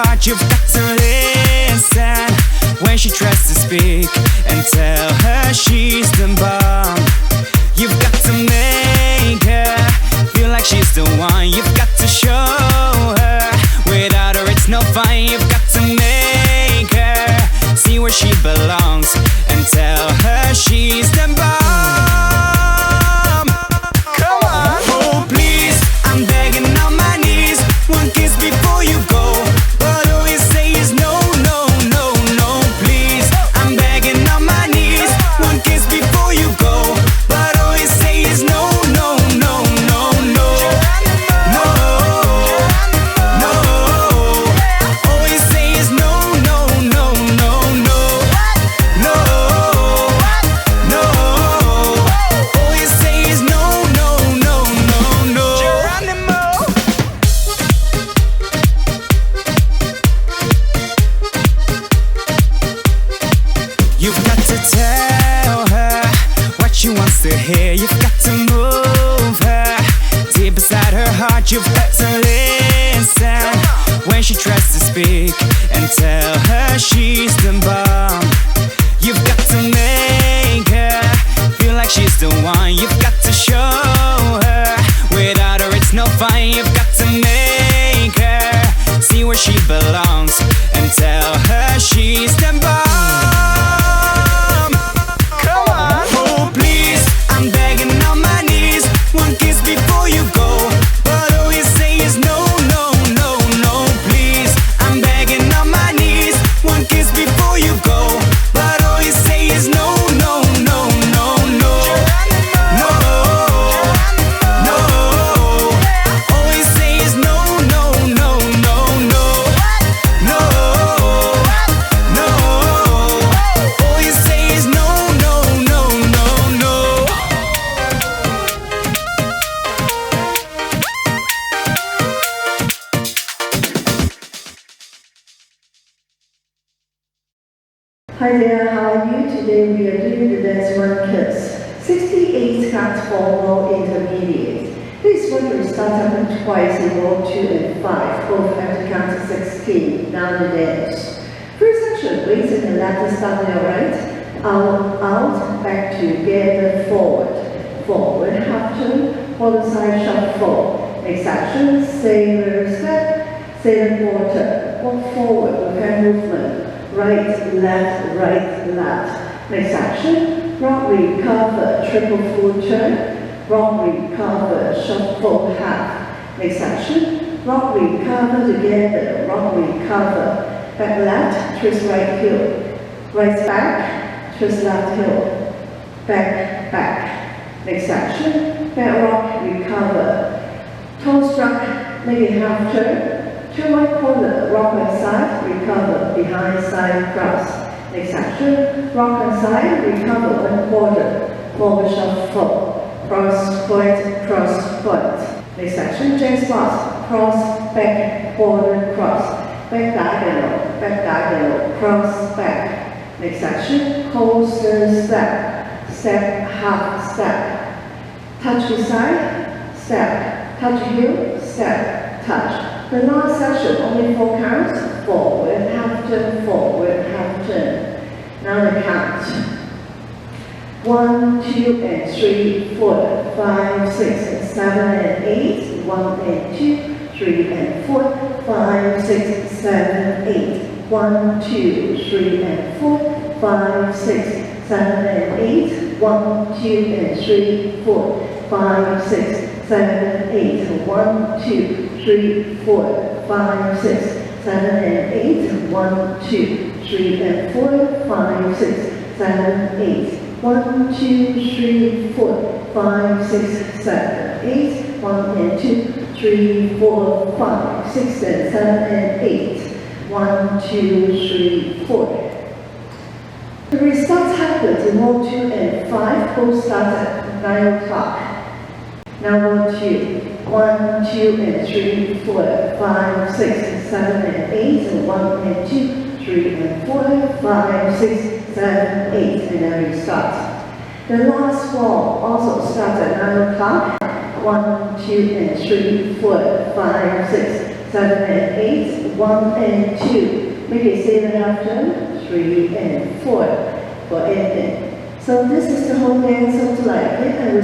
heart, you've got to listen when she tries to speak and tell her she's the bomb. You've got to make her feel like she's the one. You've got to show her without her it's no fun. You've got to make her see where she belongs and tell her she's the bomb. Come on. Oh please, I'm begging on my knees, one kiss before you go. But all you say is no, no, no, no. Please, I'm begging on my knees, one kiss before you go. But all you say is no, no, no, no, no. No, no. All you say is no, no, no, no, no. No, no. All you say is no, no, no, no, no. Jerónimo. You've got to tell her what she wants to hear. You've got to move her deep inside her heart. You've got to listen when she tries to speak and tell her she's the bomb. You've got to make her feel like she's the one. You've got to show her without her it's no fun. You've got to make her see where she belongs and tell her she's the bomb. Come on. Oh please, I'm begging on my knees, one kiss before you go. But all you say is no, no, no, no. Please, I'm begging on my knees, one kiss before you go. But all you say is no, no, no, no, no. No, no. All you say is no, no, no, no, no. No, no. All you say is no, no, no, no, no. Hi there, how are you? Today we are doing the dance one kiss. 68 counts for low intermediate. This one will start happening twice in row 2 and 5, both have to count to 16. Now the dance. First section, weights in the left start on your right. Out, back together, forward. Forward, half turn, other side shuffle. Next action, sailor step, sailor quarter. Walk forward with hand movement. Right, left, left. Next action, rock recover, triple full turn. Rock recover, shuffle half. Next action, rock recover together, rock recover. Back left, twist right heel. Right back, twist left heel. Back, back. Next action, back rock recover. Toe struck, make it half turn. Turn right corner, rock and side, recover, behind side cross. Next action, rock and side, recover 1/4, forward shuffle, cross point, cross point. Next action, chain spot, cross, back, quarter, cross, back diagonal, cross, back. Next action, coaster step, step, half step, touch beside, step, touch heel, step, touch. The last section, only 4 counts, forward, half turn, forward, half turn. Now the count. 1, 2, and 3, 4, 5, 6, and 7, and 8. 1 and 2, 3 and 4, 5, 6, 7, 8. 1, 2, 3 and 4, 5, 6, 7, and 8. 1, 2, and 3, 4, 5, 6, 7, 8. 1, 2, 3, 4, 5, 6, 7, and 8. 1, 2, 3, and 4, 5, 6, 7, 8. 1, 2, 3, 4, 5, 6, 7, 8. 1 and 2, 3, 4, 5, 6, and 7, and 8. 1, 2, 3, 4. The restart happens in row 2 and 5, both start at 9 o'clock. Now row 2. 1, 2, and 3, 4, 5, 6, 7, and 8. And 1 and 2, 3, and 4, 5, 6, 7, 8. And then we start. The last wall also starts at 9 o'clock. 1, 2, and 3, 4, 5, 6, 7 and 8, 1 and 2. Make a 7.5 turn, 3 and 4 for ending. So this is the whole dance of the life. I will